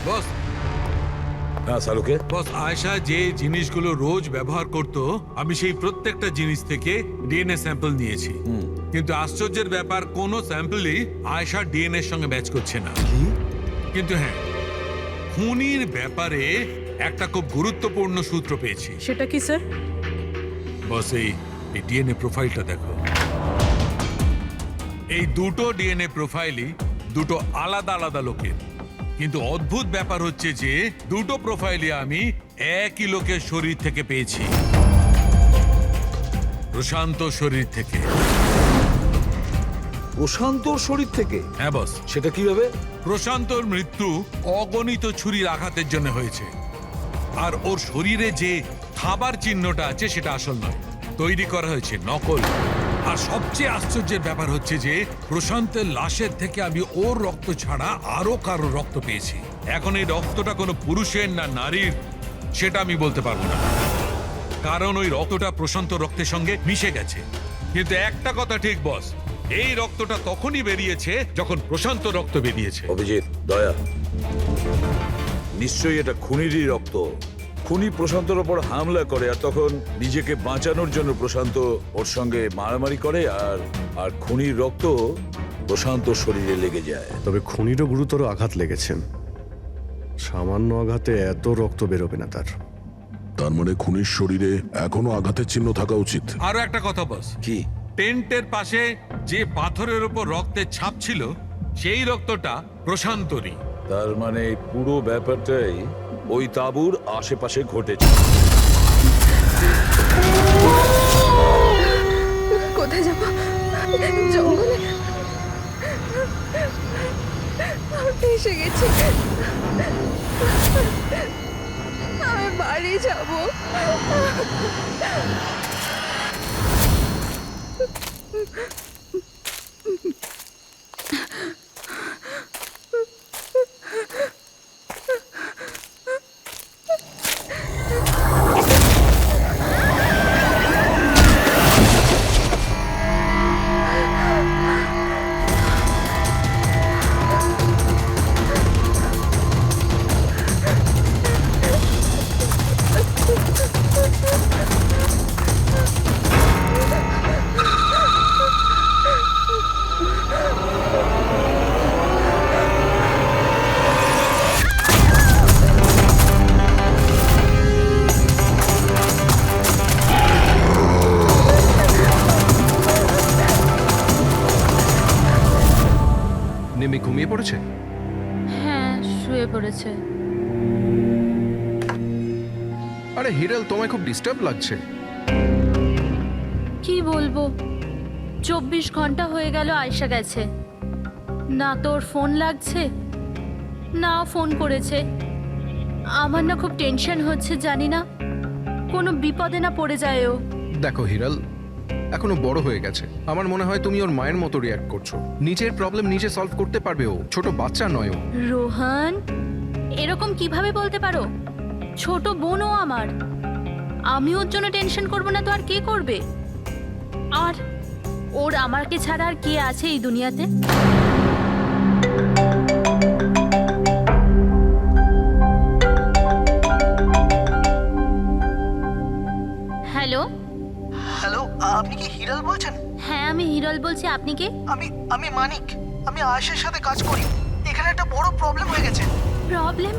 বস হ্যাঁ সালুকে, বস আয়েশা যে জিনিসগুলো রোজ ব্যবহার করত আমি সেই প্রত্যেকটা জিনিস থেকে ডিএনএ স্যাম্পল নিয়েছি, কিন্তু আশ্চর্যের ব্যাপার কোনো স্যাম্পলই আয়েশার ডিএনএ এর সঙ্গে ম্যাচ করছে না। কিন্তু হ্যাঁ, খুনির ব্যাপারে একটা খুব গুরুত্বপূর্ণ সূত্র পেয়েছি। সেটা কি স্যার? বস এই ডিএনএ প্রোফাইলটা দেখো। এই দুটো ডিএনএ প্রোফাইলই দুটো আলাদা আলাদা লোকের, কিন্তু অদ্ভুত ব্যাপার হচ্ছে যে দুটো প্রোফাইলই আমি একই লোকের শরীর থেকে পেয়েছি, প্রশান্ত শরীর থেকে। প্রশান্তর শরীর থেকে? হ্যাঁ বস। সেটা কিভাবে? প্রশান্তর মৃত্যু অগণিত ছুরির আঘাতের জন্য হয়েছে, আর ওর শরীরে যে খাবার চিহ্নটা আছে সেটা আসল নয়, তৈরি করা হয়েছে নকল। আর সবচেয়ে আশ্চর্যের ব্যাপার হচ্ছে যে প্রশান্তের লাশের থেকে আমি ওর রক্ত ছাড়া আরো কারো রক্ত পেয়েছি। এখন এই রক্তটা কোনো পুরুষের না নারীর সেটা আমি বলতে পারবো না, কারণ ওই রক্তটা প্রশান্ত রক্তের সঙ্গে মিশে গেছে। কিন্তু একটা কথা ঠিক বস, এই রক্তটা তখনই বেরিয়েছে যখন প্রশান্ত রক্ত বেরিয়েছে। অভিজিৎ, দয়া, নিশ্চয়ই এটা খুনিরই রক্ত। খুনি প্রশান্তর ওপর হামলা করে আর তখন নিজেকে বাঁচানোর জন্য প্রশান্ত ওর সঙ্গে মারামারি করে, আর খুনির রক্ত প্রশান্ত শরীরে লেগে যায়। তবে খুনিরও গুরুতর আঘাত লেগেছেন, সামান্য আঘাতে এত রক্ত বেরোবে না তার। তার মানে খুনির শরীরে এখনো আঘাতের চিহ্ন থাকা উচিত। আরো একটা কথা বস, কি? টেন্টের পাশে যে পাথরের উপর রক্তের ছাপ ছিল সেই রক্তটা প্রশান্তরই। তার মানে এই পুরো ব্যাপারটাই ওই তাঁবুর আশেপাশে ঘটেছে। কোথায় যাব? জঙ্গলে? আমি এসে গেছি, আমি বাড়ি যাব। নিমি ঘুমিয়ে পড়েছে? হ্যাঁ, শুয়ে পড়েছে। আরে হিরাল, তোমায় খুব ডিস্টার্ব লাগছে। কি বলবো, 24 ঘন্টা হয়ে গেল আয়েশা গেছে, না তোর ফোন লাগছে না ফোন করেছে। আমার না খুব টেনশন হচ্ছে, জানি না কোনো বিপদে না পড়ে যায় ও। দেখো হিরাল, এখনো বড় হয়ে গেছে, আমার মনে হয় তুমি ওর মায়ের মতো রিয়াক্ট করছো। নিজের প্রবলেম নিজে সলভ করতে পারবে ও, ছোট বাচ্চা নয় ও। রোহান, এরকম কিভাবে বলতে পারো? ছোট বোনও আমার, আমি ওর জন্য টেনশন করবো না তো আর কে করবে? আর ওর আমাকে ছাড়া আর কে আছে এই দুনিয়াতে? হ্যালো হ্যালো, আপনি কি হিরাল বলছেন? হ্যাঁ, আমি হিরল বলছি। আপনি কে? আমি মানিক। আমি আয়েশার সাথে কাজ করি। এখানে একটা বড় প্রবলেম হয়ে গেছে। প্রবলেম?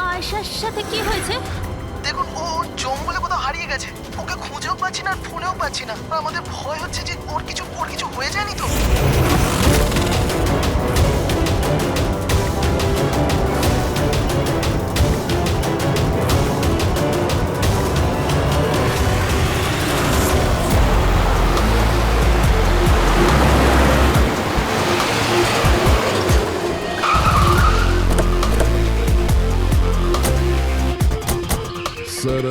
আয়েশার সাথে কি হয়েছে? দেখুন, ও জঙ্গলে কোথাও হারিয়ে গেছে। ওকে খুঁজেও পাচ্ছি না আর ফোনেও পাচ্ছি না। আর আমাদের ভয় হচ্ছে যে ওর কিছু হয়ে যায়নি তো। স্যার,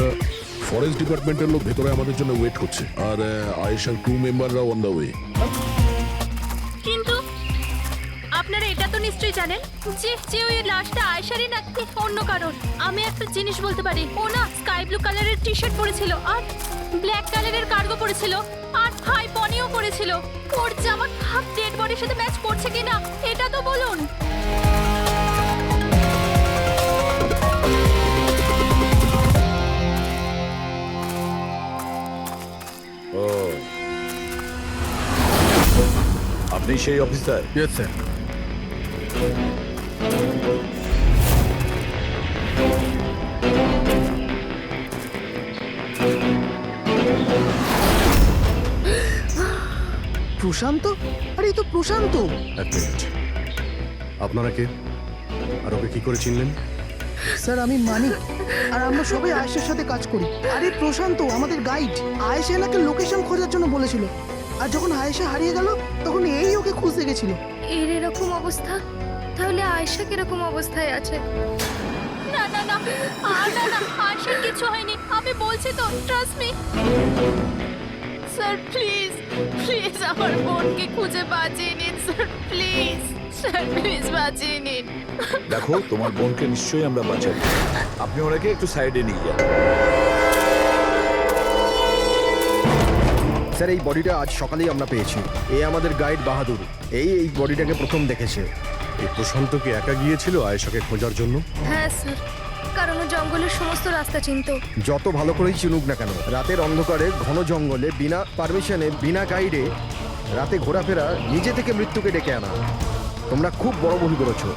ফরেস্ট ডিপার্টমেন্টের লোক ভেতরে আমাদের জন্য ওয়েট করছে, আর আয়েশার ক্রু মেম্বাররাও অন দ্য ওয়ে। কিন্তু আপনারা এটা তো নিশ্চয়ই জানেন যে ওই লাশটা আয়েশারই নাকি অন্য কারোর। আমি একটা জিনিস বলতে পারি, ও না স্কাই ব্লু কালারের টি শার্ট পরেছিল আর ব্ল্যাক কালারের কার্গো পরেছিল আর হাই পনিও পরেছিল। ওর জামা হাফ ডেড বডির সাথে ম্যাচ করছে কিনা এটা তো বলুন। আপনি সেই অফিসার? Yes sir. প্রশান্ত? আরে এই তো প্রশান্ত। এক মিনিট, আপনারা কে আর ওকে কি করে চিনলেন? স্যার আমি মানিক, আর আমরা সবাই আয়েশার সাথে কাজ করি। আরে প্রশান্ত আমাদের গাইড। আয়েশা এনাকে লোকেশন খোঁজার জন্য বলেছিল, আর যখন আয়েশা হারিয়ে গেল তখন এই ওকে খুঁজতে গেছিল। এর এরকম অবস্থা, তাহলে আয়েশা কিরকম অবস্থায় আছে? না না না, না না, আয়েশার কিছু হয়নি, আমি বলছি তো, trust me. Sir please please আমার বোনকে খুঁজে বাঁচিয়ে নিন স্যার, প্লিজ স্যার, প্লিজ বাঁচিয়ে নিন। দেখো, তোমার বোনকে নিশ্চয়ই আমরা বাঁচাবো। আপনি ওনাকে একটু সাইডে নিয়ে যান। স্যার এই বডিটা আজ সকালেই আমরা পেয়েছি। এই আমাদের গাইড বাহাদুর, এই বডিটাকে প্রথম দেখেছে। এই প্রশান্তকে একা গিয়েছিল আয়েশাকে খোঁজার জন্য? হ্যাঁ স্যার, কারণ ও জঙ্গলের সমস্ত রাস্তা চিনত। যত ভালো করেই চিনুক না কেন, রাতের অন্ধকারে ঘন জঙ্গলে বিনা পারমিশনে বিনা গাইডে রাতে ঘোরাফেরা, নিজে থেকে মৃত্যুকে ডেকে আনা, তোমরা খুব বড় ভুল করেছো।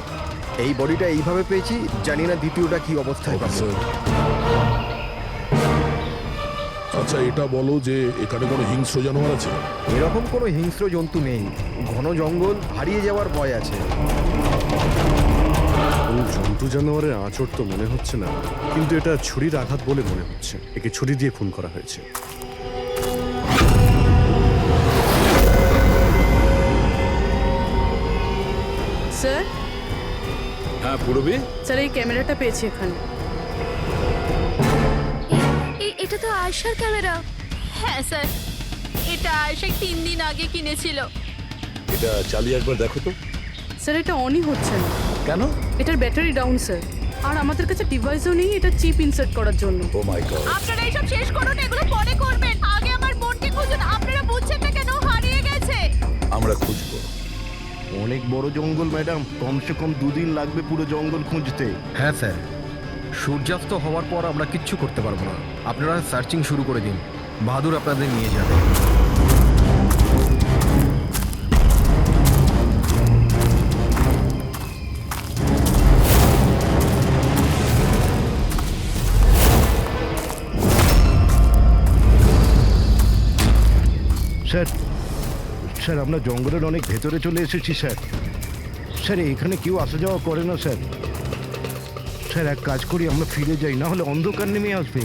এই বডিটা এইভাবে পেয়েছি, জানি না দ্বিতীয়টা কি অবস্থায় পাবো। আচ্ছা এটা বলো যে এখানে কোনো হিংস্র জানোয়ার আছে? এরকম কোনো হিংস্র জন্তু নেই, ঘন জঙ্গল, হারিয়ে যাওয়ার ভয় আছে। কোনো জন্তু জানোয়ারের আঁচড় তো মনে হচ্ছে না, কিন্তু এটা ছুরির আঘাত বলে মনে হচ্ছে। একে ছুরি দিয়ে খুন করা হয়েছে। স্যার, হ্যাঁ পূরবী, স্যার এই ক্যামেরাটা পেয়েছি এখানে। এটা তো আয়েশার ক্যামেরা। হ্যাঁ স্যার, এটা আয়েশা 3 দিন আগে কিনেছিল। এটা চালিয়ে একবার দেখো তো। স্যার এটা অনই হচ্ছে না। কেন? এটার ব্যাটারি ডাউন স্যার, আর আমাদের কাছে ডিভাইসও নেই এটা চিপ ইনসার্ট করার জন্য। ও মাই গড। আপনারা এইসব শেষ করুন, এগুলো পরে করবেন, আগে আমার বোনকে খুঁজুন। আপনারা বুঝছেন না কেন, হারিয়ে গেছে। আমরা খুঁজবো। অনেক বড় জঙ্গল ম্যাডাম, কমসে কম 2 দিন লাগবে পুরো জঙ্গল খুঁজতে। হ্যাঁ স্যার, সূর্যাস্ত হওয়ার পর আমরা কিচ্ছু করতে পারবো না। আপনারা সার্চিং শুরু করে দিন, বাহাদুর আপনাদের নিয়ে যাবে। স্যার, স্যার আমরা জঙ্গলের অনেক ভেতরে চলে এসেছি স্যার। স্যার এখানে কেউ আসা যাওয়া করে না স্যার। স্যার এক কাজ করি, আমরা ফিরে যাই, না হলে অন্ধকার নেমে আসবে।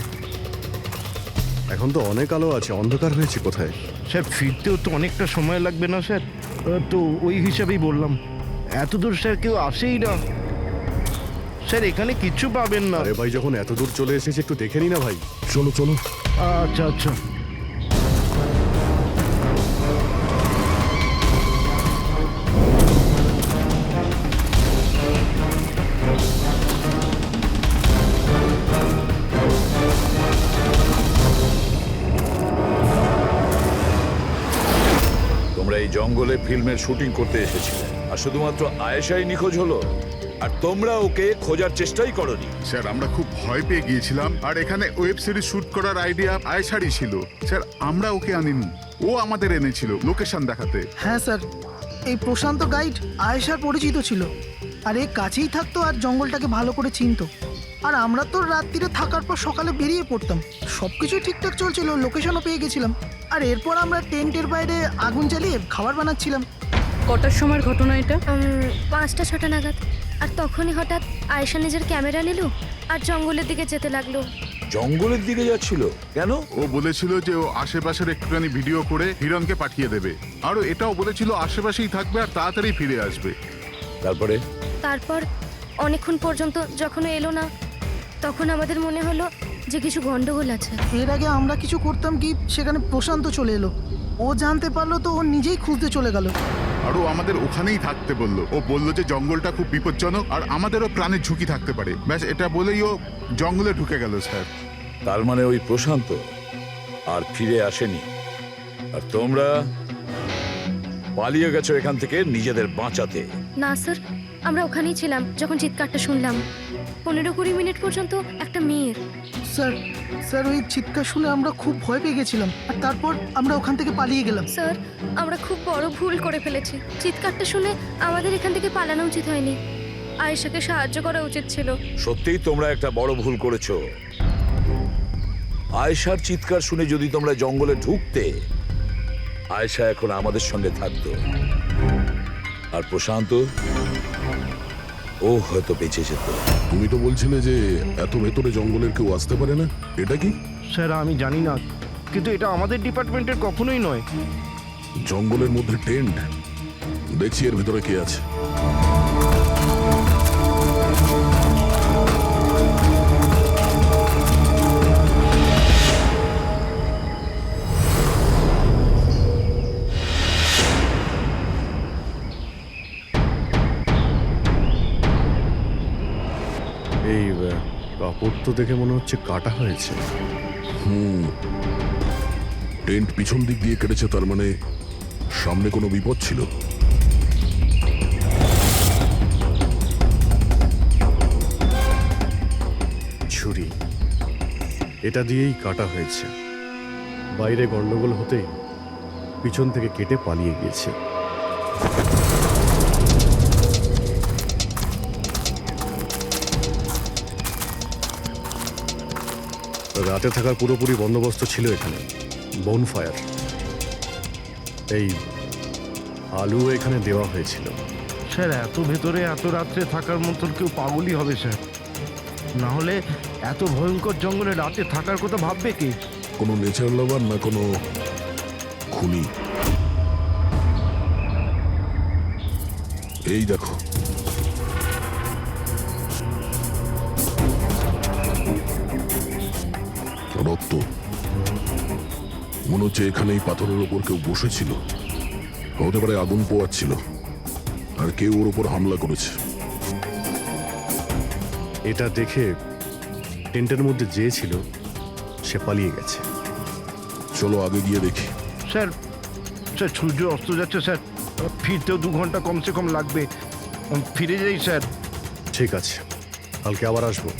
এখন তো অনেক আলো আছে, অন্ধকার হয়েছে কোথায়? স্যার ফিরতেও তো অনেকটা সময় লাগবে না স্যার? তো ওই হিসাবেই বললাম, এত দূর স্যার কেউ আসেই না। স্যার এখানে কিচ্ছু পাবেন না। আরে ভাই, যখন এত দূর চলে এসেছে একটু দেখে নি না ভাই? চলো চলো। আচ্ছা আচ্ছা। তোমরা এই জঙ্গলে ফিল্মের শুটিং করতে এসেছিলে, আর শুধুমাত্র আয়েশাই নিখোঁজ হলো, আর তোমরা ওকে খোঁজার চেষ্টাই করনি। স্যার আমরা খুব ভয় পেয়ে গিয়েছিলাম, আর এখানে ওয়েব সিরিজ শুট করার আইডিয়া আয়েশারই ছিল। স্যার আমরা ওকে আনিনি, ও আমাদের এনেছিল লোকেশন দেখাতে। হ্যাঁ স্যার, এই প্রশান্ত গাইড আয়েশার পরিচিত ছিল, আর এই কাছেই থাকতো আর জঙ্গলটাকে ভালো করে চিনতো। আর আমরা তো রাত্রিরে থাকার পর সকালে বেরিয়ে পড়তাম, সবকিছু ঠিকঠাক চলছিল, লোকেশনও পেয়ে গেছিলাম। আর এরপর আমরা টেন্টের বাইরে আগুন জ্বালিয়ে খাবার বানাচ্ছিলাম। কটার সময়ের ঘটনা এটা? 5টা-6টা নাগাদ। আর তখনই হঠাৎ আয়েশা নিজের ক্যামেরা নিল আর জঙ্গলের দিকে যেতে লাগলো। জঙ্গলের দিকে যাচ্ছিল কেন? ও বলেছিল যে ও আশেপাশের একটুখানি ভিডিও করে হিরণকে পাঠিয়ে দেবে, আর এটাও বলেছিল আশেপাশেই থাকবে আর তাড়াতাড়ি ফিরে আসবে। তারপর অনেকক্ষণ পর্যন্ত যখন এলো না, তখন আমাদের মনে হলো যে কিছু গন্ডগোল আছে। এর আগে আমরা কিছু করতাম কি, সেখানে প্রশান্ত চলে এলো। ও জানতে পারলো তো ও নিজেই খুঁজতে চলে গেল। আর ও আমাদের ওখানেই থাকতে বলল। ও বলল যে জঙ্গলটা খুব বিপজ্জনক আর আমাদেরও প্রাণের ঝুঁকি থাকতে পারে। ব্যাস এটা বলেই ও জঙ্গলে ঢুকে গেল স্যার। তার মানে ওই প্রশান্ত আর ফিরে আসেনি, আর তোমরা পালিয়ে গেছো এখান থেকে নিজেদের বাঁচাতে। না স্যার, আমরা ওখানেই ছিলাম যখন চিৎকারটা শুনলাম। 15-20 মিনিট পর্যন্ত একটা মেয়ের। স্যার স্যার ওই চিৎকার শুনে আমরা খুব ভয় পেয়ে গেছিলাম, আর তারপর আমরা ওখান থেকে পালিয়ে গেলাম। স্যার, আমরা খুব বড় ভুল করে ফেলেছি। চিৎকারটা শুনে আমাদের এখান থেকে পালানো উচিত হয়নি। আয়েশাকে সাহায্য করা উচিত ছিল। সত্যিই তোমরা একটা বড় ভুল করেছো। আয়েশার চিৎকার শুনে যদি তোমরা জঙ্গলে ঢুকতে, আয়েশা এখন আমাদের সঙ্গে থাকতো, আর প্রশান্ত ও হয়তো বেঁচে যেত। তুমি তো বলছিলে যে এত ভেতরে জঙ্গলের কেউ আসতে পারে না, এটা কি? স্যার আমি জানি না, কিন্তু এটা আমাদের ডিপার্টমেন্টের কখনোই নয়। জঙ্গলের মধ্যে টেন্ট, দেখছি এর ভেতরে কে আছে। এই কাপড় তো দেখে মনে হচ্ছে কাটা হয়েছে। টেন্ট পিছন দিক দিয়ে কেটেছে, তার মানে সামনে কোনো বিপদ ছিল। ছুরি, এটা দিয়েই কাটা হয়েছে। বাইরে গন্ডগোল হতেই পিছন থেকে কেটে পালিয়ে গিয়েছে। রাতে থাকার পুরোপুরি বন্দোবস্ত ছিল এখানে, বনফায়ার। এই আলু এখানে দেওয়া হয়েছিল। স্যার এত ভেতরে এত রাত্রে থাকার মতন কেউ পাগলই হবে স্যার। না হলে এত ভয়ঙ্কর জঙ্গলে রাতে থাকার কথা ভাববে কে? কোনো নেচার লাভার না কোনো খুনি? এই দেখো, রক্ত। মনে হচ্ছে এখানে এই পাথরের ওপর কেউ বসেছিল। হতে পারে আগুন পোয়াচ্ছিল, আর কেউ ওর ওপর হামলা করেছে। এটা দেখে টেন্টের মধ্যে যে ছিল সে পালিয়ে গেছে। চলো আগে গিয়ে দেখি। স্যার স্যার সূর্য অস্ত যাচ্ছে স্যার, ফিরতেও 2 ঘন্টা কমসে কম লাগবে। ফিরে যাই স্যার। ঠিক আছে, কালকে আবার আসবো।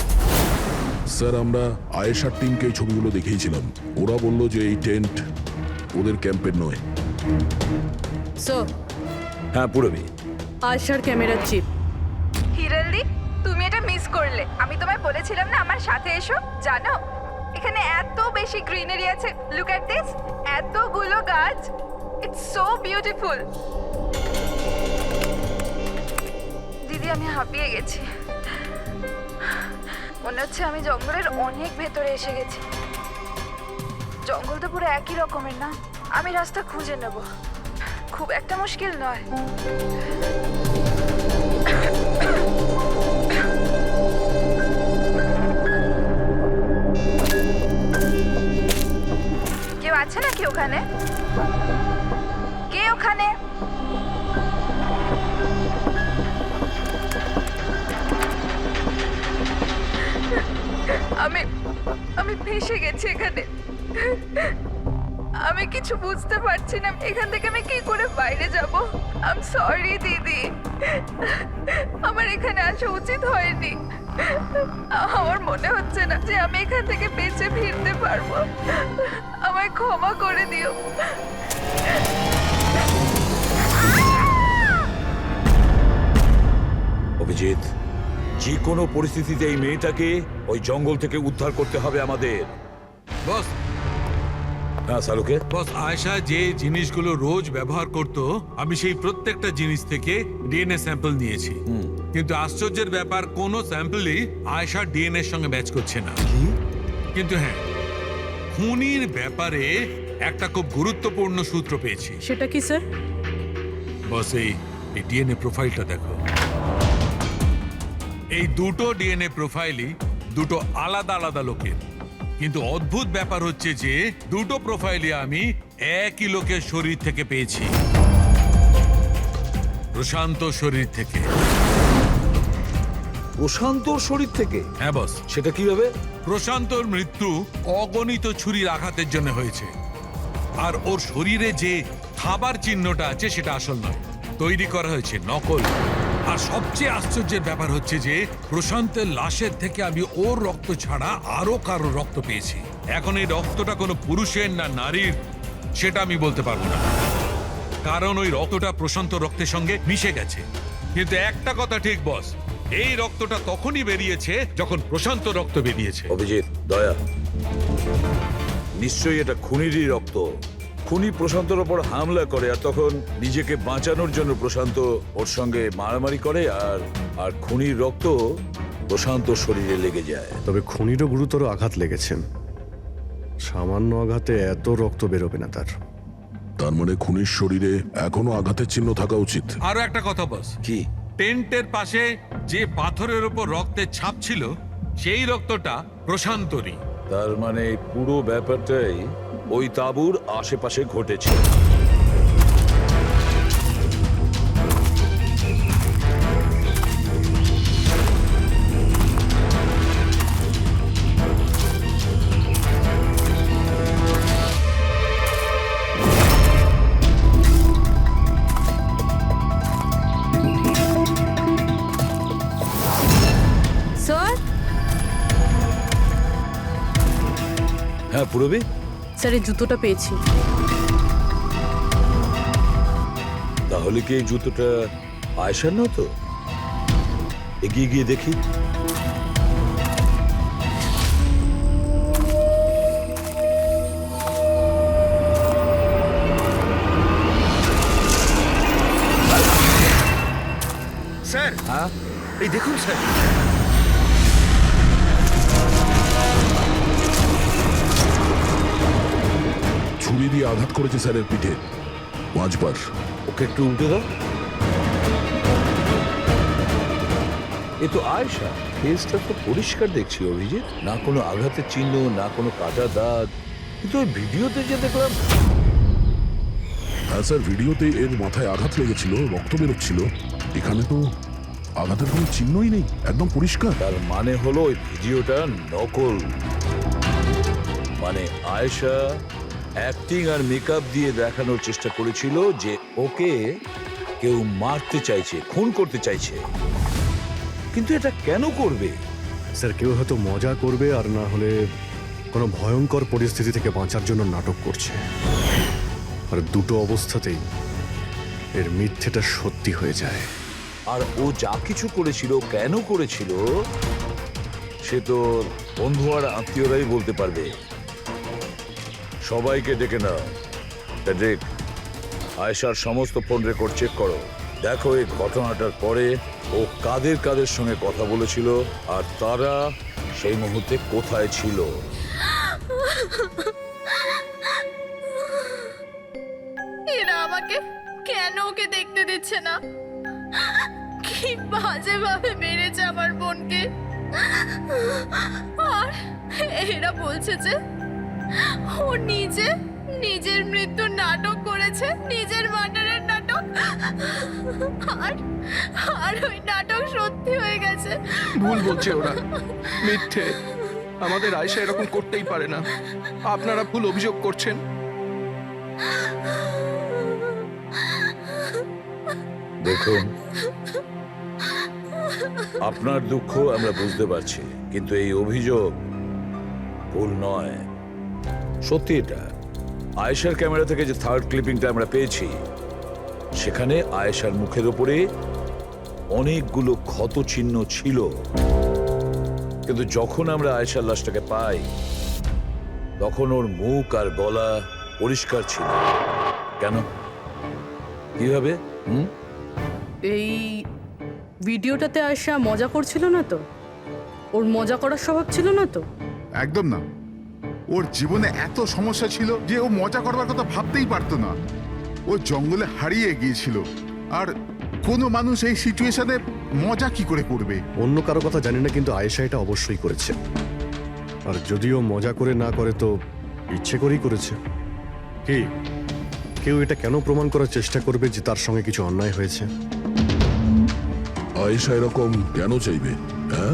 স্যার আমরা আয়েশার টিমকে এই ছবিগুলো দেখিয়েছিলাম। ওরা বলল যে এই টেন্ট ওদের ক্যাম্পের নয়। সো হ্যাঁ পুরবি, আয়শার ক্যামেরার চিপ। হিরলদি, তুমি এটা মিস করলে। আমি তোমায় বলেছিলাম না আমার সাথে এসো। জানো এখানে এত বেশি গ্রিনারি আছে। লুক অ্যাট দিস, এতগুলো গাছ। It's so beautiful. দিদি আমি হাঁপিয়ে গেছি। মনে হচ্ছে আমি জঙ্গলের অনেক ভেতরে এসে গেছি। জঙ্গল তো পুরো একই রকমের না? আমি রাস্তা খুঁজে নেব, খুব একটা মুশকিল নয়। কেউ আছে নাকি ওখানে? কে ওখানে? আমি ফেঁসে গেছি এখানে। আমি কিছু বুঝতে পারছি না। এখান থেকে আমি কি করে বাইরে যাব? আই এম সরি দিদি, আমার এখানে আসা উচিত হয়নি। আমার মনে হচ্ছে না যে আমি এখান থেকে বেঁচে ফিরতে পারবো। আমায় ক্ষমা করে দিও। অভিজিৎ, যে কোনো পরিস্থিতিতে এই মেয়েটাকে ওই জঙ্গল থেকে উদ্ধার করতে হবে আমাদের। বস হ্যাঁ সালুকে। বস, আয়েশা যে জিনিসগুলো রোজ ব্যবহার করত, আমি সেই প্রত্যেকটা জিনিস থেকে ডিএনএ স্যাম্পল নিয়েছি। কিন্তু আশ্চর্যের ব্যাপার, কোনো স্যাম্পলই আয়েশার ডিএনএ এর সঙ্গে ম্যাচ করছে না। কিন্তু হ্যাঁ, খুনির ব্যাপারে একটা খুব গুরুত্বপূর্ণ সূত্র পেয়েছি। সেটা কি স্যার? বস এই ডিএনএ প্রোফাইলটা দেখো। এই দুটো ডিএনএ প্রোফাইলই দুটো আলাদা আলাদা লোকের। কিন্তু অদ্ভুত ব্যাপার হচ্ছে যে দুটো প্রোফাইলই আমি একই লোকের শরীর থেকে পেয়েছি, প্রশান্ত শরীর থেকে। প্রশান্তর শরীর থেকে? হ্যাঁ বস। সেটা কিভাবে? প্রশান্তর মৃত্যু অগণিত ছুরির আঘাতের জন্য হয়েছে, আর ওর শরীরে যে খাবার চিহ্নটা আছে সেটা আসল নয়, তৈরি করা হয়েছে নকল। আর সবচেয়ে আশ্চর্যের ব্যাপার হচ্ছে যে প্রশান্তের লাশের থেকে আমি ওর রক্ত ছাড়া আরো কারো রক্ত পেয়েছি। এখন এই রক্তটা কোনো পুরুষের না নারীর সেটা আমি বলতে পারবো না, কারণ ওই রক্তটা প্রশান্ত রক্তের সঙ্গে মিশে গেছে। কিন্তু একটা কথা ঠিক বস, এই রক্তটা তখনই বেরিয়েছে যখন প্রশান্ত রক্ত বেরিয়েছে। অভিজিৎ, দয়া, নিশ্চয়ই এটা খুনিরই রক্ত। খুনি প্রশান্তর ওপর হামলা করে আর তখন নিজেকে বাঁচানোর জন্য প্রশান্ত ওর সঙ্গে মারামারি করে আর খুনির রক্ত প্রশান্ত শরীরে লেগে যায়। তবে খুনিরও গুরুতর আঘাত লেগেছেন, সামান্য আঘাতে এত রক্ত বেরোবে না তার। তার মানে খুনির শরীরে এখনো আঘাতের চিহ্ন থাকা উচিত। আরো একটা কথা বস, কি? টেন্টের পাশে যে পাথরের উপর রক্তের ছাপ ছিল সেই রক্তটা প্রশান্তরই। তার মানে পুরো ব্যাপারটাই ওই তাঁবুর আশেপাশে ঘটেছে। স্যার, হ্যাঁ পুরবী, স্যার এই জুতোটা পেয়েছি। তাহলে কি এই জুতোটা আয়েশার না? তো এগিয়ে গিয়ে দেখি। স্যার, এই দেখুন স্যার, ছুরি দিয়ে আঘাত করেছে স্যারের পিঠে 5 বার। ওকে একটু উল্টে দাও। এ তো আয়েশা, ফেসটা তো পরিষ্কার দেখছি অভিজিৎ, না কোনো আঘাতের চিহ্ন, না কোনো কাটা দাগ। কিন্তু ওই ভিডিওতে যে দেখলাম। হ্যাঁ স্যার, ভিডিওতে এর মাথায় আঘাত লেগেছিল, রক্ত বেরোচ্ছিল। এখানে তো আঘাতের কোনো চিহ্নই নেই, একদম পরিষ্কার। তার মানে হলো ওই ভিডিওটা নকল। মানে আয়েশা অ্যাক্টিং আর মেকআপ দিয়ে দেখানোর চেষ্টা করেছিল যে ওকে কেউ মারতে চাইছে, খুন করতে চাইছে। কিন্তু এটা কেন করবে? স্যার, কেউ হয়তো মজা করবে, আর না হলে কোনো ভয়ঙ্কর পরিস্থিতি থেকে বাঁচার জন্য নাটক করছে। আর দুটো অবস্থাতেই এর মিথ্যেটা সত্যি হয়ে যায়। আর ও যা কিছু করেছিল, কেন করেছিল, সে তো বন্ধু আর আত্মীয়রাই বলতে পারবে। সবাইকে ডেকে নাও। প্যাড্রিক, আয়েশার সমস্ত ফোন রেকর্ড চেক করো। দেখো এই ঘটনাটার পরে ও কাদের কাদের সঙ্গে কথা বলেছিল আর তারা সেই মুহূর্তে কোথায় ছিল। এরা আমাকে কেন ওকে দেখতে দিচ্ছে না? কি বাজে ভাবে মেরেছে আমার বোনকে। আর এরা বলছে যে ও নিজের মৃত্যুর নাটক করেছে, নিজের মার্ডারের নাটক। আর ওই নাটক সত্যি হয়ে গেছে। ভুল বলছে ওরা, মিথ্যে। আমাদের আয়েশা এরকম করতেই পারে না। আপনারা ভুল অভিযোগ করছেন। দেখুন, আপনার দুঃখ আমরা বুঝতে পারছি, কিন্তু এই অভিযোগ ভুল নয়, সত্যি। এটা আয়েশার ক্যামেরা থেকে যে থার্ড ক্লিপিংটা আমরা পেয়েছি, সেখানে আয়েশার মুখের উপরে অনেকগুলো ক্ষত চিহ্ন ছিল। কিন্তু যখন আমরা আয়েশার লাশটাকে পাই, তখন ওর মুখ আর গলা পরিষ্কার ছিল। কেন? কিভাবে? এই ভিডিওটাতে আয়েশা মজা করছিল না তো? ওর মজা করার স্বভাব ছিল না তো? একদম না। ওর জীবনে এত সমস্যা ছিল যে ও মজা করবার কথা ভাবতেই পারতো না। ও জঙ্গলে হারিয়ে গিয়েছিল, আর কোনো মানুষ এই সিচুয়েশনে মজা কি করে করবে? অন্য কারো কথা জানি না, কিন্তু আয়েশা এটা অবশ্যই করেছে। আর যদিও মজা করে না করে তো ইচ্ছে করেই করেছে। কি কেউ এটা কেন প্রমাণ করার চেষ্টা করবে যে তার সঙ্গে কিছু অন্যায় হয়েছে? আয়েশা এরকম কেন চাইবে? হ্যাঁ,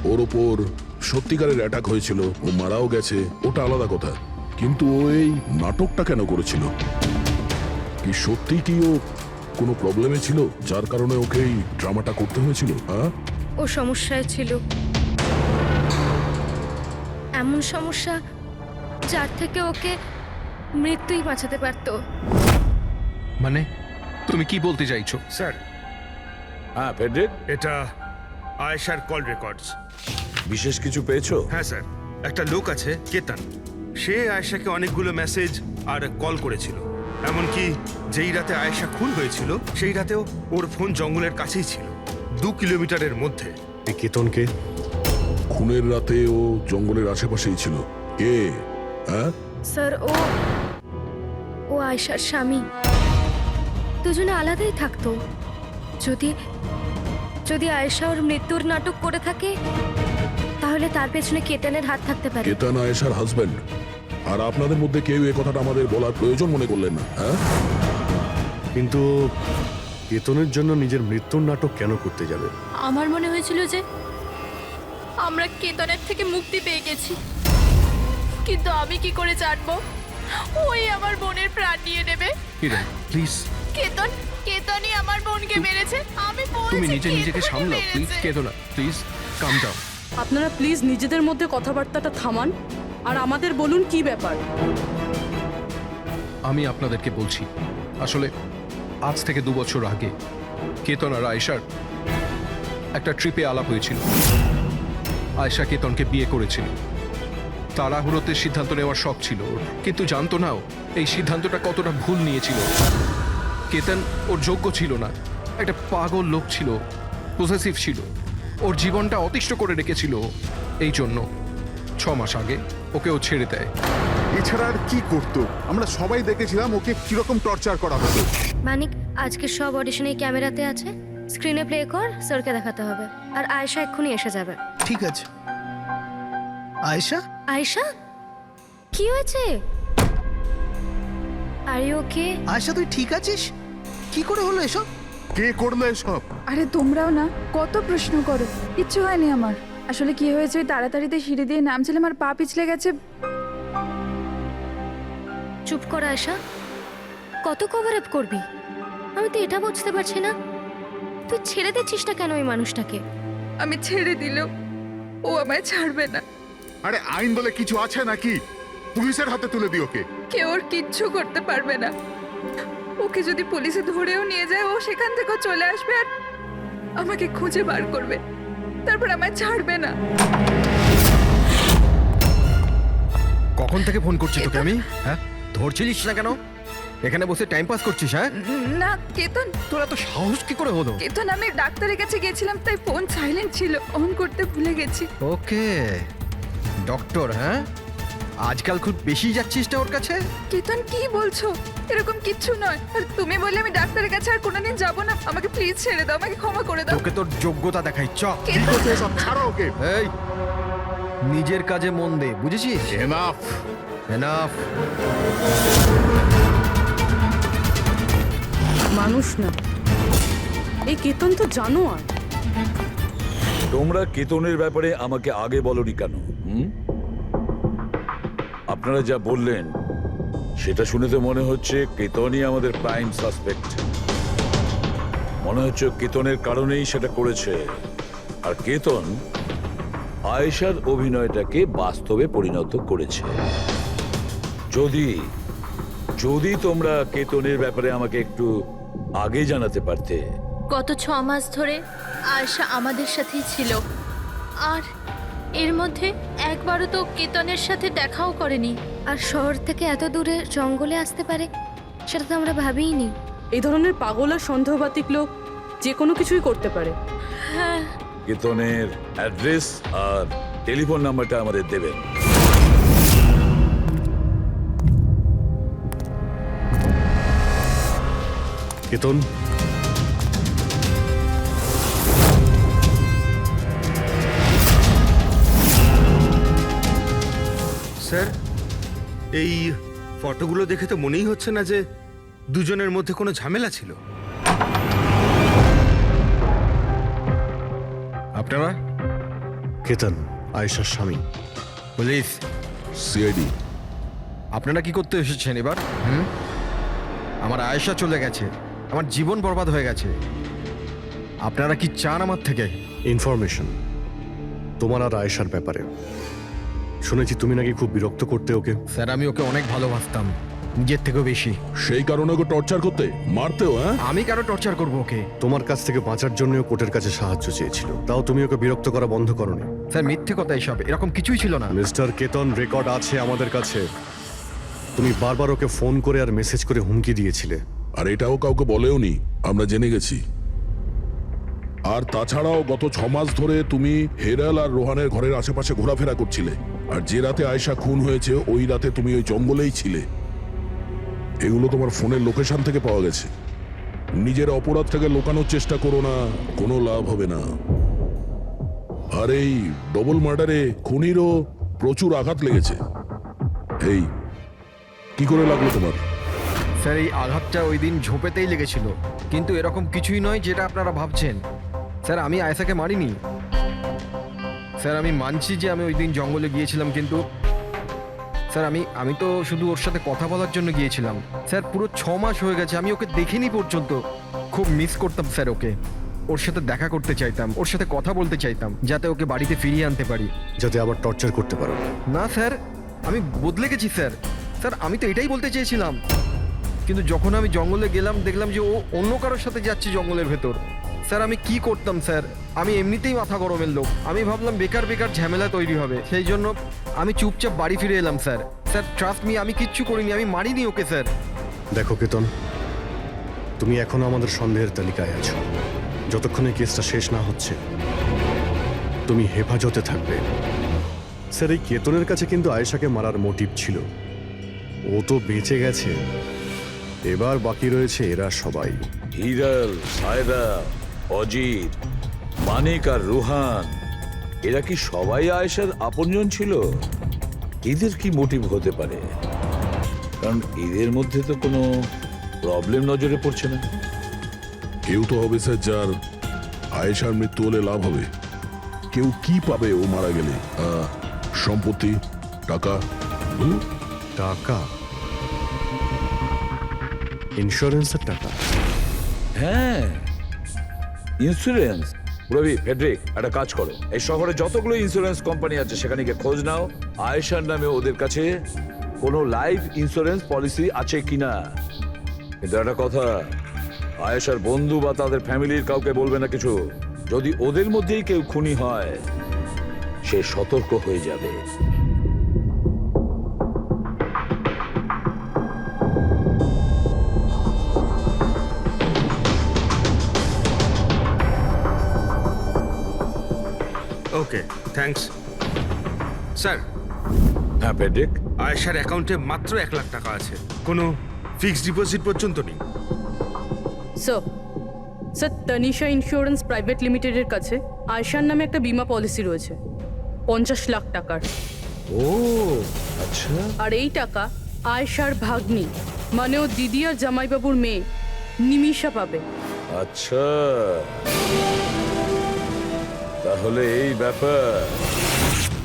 ওর ওপর সত্যিকারের অ্যাটাক হয়েছিল, ও মারাও গেছে, ওটা আলাদা কথা। কিন্তু ও এই নাটকটা কেন করেছিল? কি সত্যি কি ও কোনো প্রবলেমে ছিল যার কারণে ওকে এই ড্রামাটা করতে হয়েছিল? হ্যাঁ, ও সমস্যায় ছিল, এমন সমস্যা যার থেকে ওকে মৃত্যুই বাঁচাতে পারতো। মানে তুমি কি বলতে চাইছো? স্যার, হ্যাঁ ফেডরিক, এটা আয়েশার কল রেকর্ডস। বিশেষ কিছু পেয়েছো? হ্যাঁ স্যার, একটা লোক আছে কেতন, সে আয়েশাকে অনেকগুলো মেসেজ আর কল করেছিল। এমনকি যেই রাতে আয়েশা খুন হয়েছিল সেই রাতেও ওর ফোন জঙ্গলের কাছেই ছিল, 2 কিলোমিটারের মধ্যে। এই কেতনকে? খুনের রাতে ও জঙ্গলের আশেপাশেই ছিল। কে? হ্যাঁ, স্যার, ও আয়েশার স্বামী। দুজনে আলাদাই থাকতো। যদি আয়েশা ওর মৃত্যুর নাটক করে থাকে তাহলে তার পেছনে কেতনের হাত থাকতে পারে। কেতন আয়েশার হাজবেন্ড, আর আপনাদের মধ্যে কেউ এই কথাটা আমাদের বলার প্রয়োজন মনে করলেন না? হ্যাঁ, কিন্তু কেতনের জন্য নিজের মৃত্যুর নাটক কেন করতে যাবে? আমার মনে হয়েছিল যে আমরা কেতনের থেকে মুক্তি পেয়ে গেছি, কিন্তু আমি কি করে জানবো ওই আমার বোনের প্রাণ নিয়ে নেবে? হিরেন, প্লিজ কেতনই আমার বোনকে মেরেছে। আমি বলছি তুমি নিজেকে কেতনই সামলাও প্লিজ। মেরেছে। কেঁদো না প্লিজ, কাম ডাউন। আপনারা প্লিজ নিজেদের মধ্যে কথাবার্তাটা থামান আর আমাদের বলুন কি ব্যাপার। আমি আপনাদেরকে বলছি, আসলে আজ থেকে 2 বছর আগে কেতন আর আয়েশার একটা ট্রিপে আলাপ হয়েছিল। আয়েশা কেতনকে বিয়ে করেছিল। তাড়াহুড়োতে সিদ্ধান্ত নেওয়ার শখ ছিল ওর, কিন্তু জানতো না ও এই সিদ্ধান্তটা কতটা ভুল নিয়েছিল। কেতন ওর যোগ্য ছিল না, একটা পাগল লোক ছিল, পজেসিভ ছিল, ওর জীবনটা অতিষ্ঠ করে রেখেছিল। এই জন্য 6 মাস আগে ওকে ও ছেড়ে দেয়। এছাড়া আর কি করতো? আমরা সবাই দেখেছিলাম ওকে কিরকম টর্চার করা হতো। মানিক, আজকে সব অডিশনে ক্যামেরাতে আছে, স্ক্রিনে প্লে কর, স্যারকে দেখাতে হবে। আর আয়েশা এক্ষুনি এসে যাবে। ঠিক আছে। আয়েশা, আয়েশা, কি হয়েছে? Are you okay? আয়েশা তুই ঠিক আছিস? কি করে হলো এসব? কে করলো এসব? আরে তোমরাও না কত প্রশ্ন করো, কিচ্ছু হয়নি আমার। আসলে কি হয়েছে, ওই তাড়াতাড়িতে সিঁড়ি দিয়ে নামছিলাম আর পা পিছলে গেছে। চুপ কর আয়েশা, কত কভার আপ করবি? আমি তো এটা বুঝতে পারছি না, তুই ছেড়ে দিচ্ছিস না কেন ওই মানুষটাকে? আমি ছেড়ে দিলেও ও আমায় ছাড়বে না। আরে আইন বলে কিছু আছে নাকি? পুলিশের হাতে তুলে দিও ওকে। কেউ ওর কিচ্ছু করতে পারবে না। ওকে যদি পুলিশে ধরেও নিয়ে যায়, ও সেখান থেকেও চলে আসবে আর আমাকে খুঁজে বার করবে, তারপর আমায় ছাড়বে না। কখন থেকে ফোন করছি তোকে আমি? হ্যাঁ, ধরছিলিস না কেন? এখানে বসে টাইম পাস করছিস? হ্যাঁ না কেতন, তোর এত সাহস কি করে হলো? কেতন, আমি ডাক্তারের কাছে গেছিলাম, তাই ফোন সাইলেন্ট ছিল, অন করতে ভুলে গেছি। ওকে, ডক্টর, হ্যাঁ আজকাল খুব বেশি যাচ্ছিস না ওর কাছে? কেতন, কি বলছো? এরকম কিচ্ছু নয়। আর তুমি বললে আমি ডাক্তারের কাছে আর কোনোদিন যাব না। আমাকে প্লিজ ছেড়ে দাও, আমাকে ক্ষমা করে দাও। তোকে তোর যোগ্যতা দেখাই, চ। কি করছে এসব? ছাড়ো ওকে। এই, নিজের কাজে মন দে, বুঝেছিস? এনাফ। এনাফ। মানুষ না, এই কেতন তো জানোয়ার। তোমরা কেতনের ব্যাপারে আমাকে আগে বলনি কেন? আপনারা যা বললেন সেটা শুনে তো মনে হচ্ছে কেতনই আমাদের প্রাইম সাসপেক্ট। মনে হচ্ছে কেতনের কারণেই সেটা করেছে। আর কেতন আয়েশার অভিনয়টাকে বাস্তবে পরিণত করেছে। যদি তোমরা কেতনের ব্যাপারে আমাকে একটু আগে জানাতে পারতে। গত 6 মাস ধরে আয়েশা আমাদের সাথেই ছিল, আর এর মধ্যে একবারও তো কেতনের সাথে দেখাও করেনি। আর শহর থেকে এত দূরে জঙ্গলে আসতে পারে সেটা তো আমরা ভাবিইনি। এই ধরনের পাগল আর সন্দেহবাতিক লোক যে কোনো কিছুই করতে পারে। হ্যাঁ, কেতনের অ্যাড্রেস আর টেলিফোন নাম্বারটা আমাদের দেবেন। কেতন, স্যার, এই ফটোগুলো দেখে তো মনেই হচ্ছে না যে দুজনের মধ্যে কোনো ঝামেলা ছিল। আপনারা? কেতন আয়েশার স্বামী। Police, CID. আপনারা কি করতে এসেছেন এবার? আমার আয়েশা চলে গেছে, আমার জীবন বরবাদ হয়ে গেছে। আপনারা কি চান আমার থেকে? ইনফরমেশন তোমার আর আয়েশার ব্যাপারে শুনেছি তুমি নাকি খুব বিরক্ত করতে ওকে। স্যার আমি ওকে অনেক ভালোবাসতাম, নিজের থেকেও বেশি। সেই কারণে ওকে টর্চার করতে, মারতেও? হ্যাঁ, আমি কেন টর্চার করবো ওকে? তোমার কাছ থেকে বাঁচার জন্য কোর্টের কাছে সাহায্য চেয়েছিল, তাও তুমি ওকে বিরক্ত করা বন্ধ করোনি। স্যার মিথ্যে কথা এসব, এরকম কিছুই ছিল না। মিস্টার কেতন, রেকর্ড আছে আমাদের কাছে। তুমি বারবার ওকে ফোন করে আর মেসেজ করে হুমকি দিয়েছিলে। আর এটাও কাউকে বলেও নি, আমরা জেনে গেছি। আর তাছাড়াও গত 6 মাস ধরে তুমি হেরাল আর রোহানের ঘরের আশেপাশে ঘোরাফেরা করছিলে, আর যে রাতে আয়েশা খুন হয়েছে ওই রাতে তুমি ওই জঙ্গলেই ছিলে। এগুলো তোমার ফোনের লোকেশন থেকে পাওয়া গেছে। নিজের অপরাধ থেকে লুকানোর চেষ্টা করো না, কোনো লাভ হবে না। আর এই ডবল মার্ডারে খুনিরও প্রচুর আঘাত লেগেছে। এই কি করে লাগলো তোমার? স্যার এই আঘাতটা ওই দিন ঝোপেতেই লেগেছিল, কিন্তু এরকম কিছুই নয় যেটা আপনারা ভাবছেন। স্যার আমি আয়েশাকে মারিনি। স্যার আমি মানছি যে আমি ওই দিন জঙ্গলে গিয়েছিলাম, কিন্তু স্যার আমি তো শুধু ওর সাথে কথা বলার জন্য গিয়েছিলাম। স্যার পুরো 6 মাস হয়ে গেছে, আমি ওকে দেখিনি পর্যন্ত। খুব মিস করতাম স্যার ওকে, ওর সাথে দেখা করতে চাইতাম, ওর সাথে কথা বলতে চাইতাম, যাতে ওকে বাড়িতে ফিরিয়ে আনতে পারি, যাতে আবার টর্চার করতে পারো। না স্যার, আমি বদলে গেছি স্যার। স্যার আমি তো এটাই বলতে চেয়েছিলাম, কিন্তু যখন আমি জঙ্গলে গেলাম দেখলাম যে ও অন্য কারোর সাথে যাচ্ছে জঙ্গলের ভেতর। স্যার আমি কি করতাম স্যার, আমি এমনিতেই মাথা গরমের লোক। আমি ভাবলাম বেকার বেকার ঝামেলা তৈরি হবে, সেই জন্য আমি চুপচাপ বাড়ি ফিরে এলাম স্যার। স্যার ট্রাস্ট মি, আমি কিচ্ছু করিনি, আমি মারিনি ওকে স্যার। দেখো কেতন, তুমি এখনো আমাদের সন্দেহের তালিকায় আছো। যতক্ষণে কেসটা শেষ না হচ্ছে তুমি হেফাজতে থাকবে। স্যার এই কেতনের কাছে কিন্তু আয়েশাকে মারার মোটিভ ছিল, ও তো বেঁচে গেছে। এবার বাকি রয়েছে এরা সবাই। হিরাল, সায়রা, অজিত, মানিক আর রুহান, এরা কি সবাই আয়েশার আপনজন ছিল? এদের কি মোটিভ হতে পারে? কারণ এদের মধ্যে তো কোনো প্রবলেম নজরে পড়ছে না। কেউ তো হবে স্যার যার আয়েশার মৃত্যু হলে লাভ হবে। কেউ কি পাবে ও মারা গেলে? সম্পত্তি, টাকা। টাকা? ইন্স্যুরেন্সের টাকা? হ্যাঁ, ইন্স্যুরেন্স। রবি, ফেডরিক, একটা কাজ করো, এই শহরে যতগুলো ইন্স্যুরেন্স কোম্পানি আছে সেখানে গিয়ে খোঁজ নাও আয়েশার নামে ওদের কাছে কোনো লাইফ ইন্স্যুরেন্স পলিসি আছে কিনা। কিন্তু একটা কথা, আয়েশার বন্ধু বা তাদের ফ্যামিলির কাউকে বলবে না কিছু। যদি ওদের মধ্যেই কেউ খুনি হয় সে সতর্ক হয়ে যাবে। ওকে, থ্যাঙ্কস স্যার। হ্যাঁ ফেডরিক, আয়েশার অ্যাকাউন্টে মাত্র 1 লাখ টাকা আছে, কোনো ফিক্সড ডিপোজিট পর্যন্ত নেই। স্যার তনিশা ইন্স্যুরেন্স প্রাইভেট লিমিটেডের কাছে আয়েশার নামে একটা বীমা পলিসি রয়েছে 50 লাখ টাকার। ও আচ্ছা। আর এই টাকা আয়েশার ভাগ্নি মানে ও দিদি আর জামাইবাবুর মেয়ে নিমিষা পাবে। আচ্ছা, তাহলে এই ব্যাপার।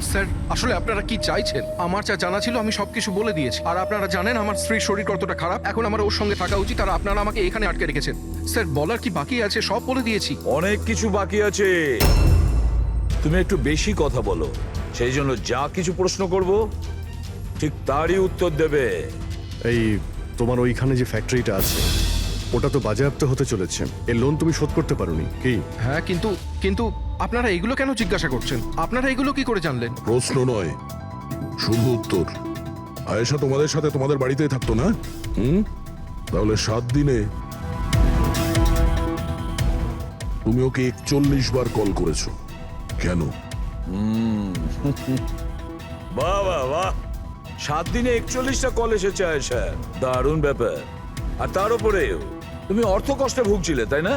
স্যার আসলে আপনারা কি চাইছেন? আমার যা জানা ছিল আমি সবকিছু বলে দিয়েছি। আর আপনারা জানেন আমার স্ত্রীর শরীর কতটা খারাপ, এখন আমার ওর সঙ্গে থাকা উচিত, আর আপনারা আমাকে এখানে আটকে রেখেছেন। স্যার বলার কি বাকি আছে? সব বলে দিয়েছি। অনেক কিছু বাকি আছে। তুমি একটু বেশি কথা বলো, সেই জন্য যা কিছু প্রশ্ন করব ঠিক তারই উত্তর দেবে। এই তোমার ওইখানে যে ফ্যাক্টরিটা আছে ওটা তো বাজেয়াপ্ত হতে চলেছে, এর লোন তুমি শোধ করতে পারোনি কি? হ্যাঁ, কিন্তু আপনারা এগুলো কেন জিজ্ঞাসা করছেন? আপনারা এগুলো কি করে জানলেন? প্রশ্ন নয়, শুধু উত্তর। আয়েশা তোমাদের সাথে তোমাদের বাড়িতেই থাকতো না? তাহলে 7 দিনে তুমি ওকে 41 বার কল করেছো কেন? বাহ বাহ বাহ, 7 দিনে 41টা কল এসেছে আয়েশা, দারুণ ব্যাপার। আর তার উপরেও তুমি অর্থ কষ্টে ভুগছিলে, তাই না?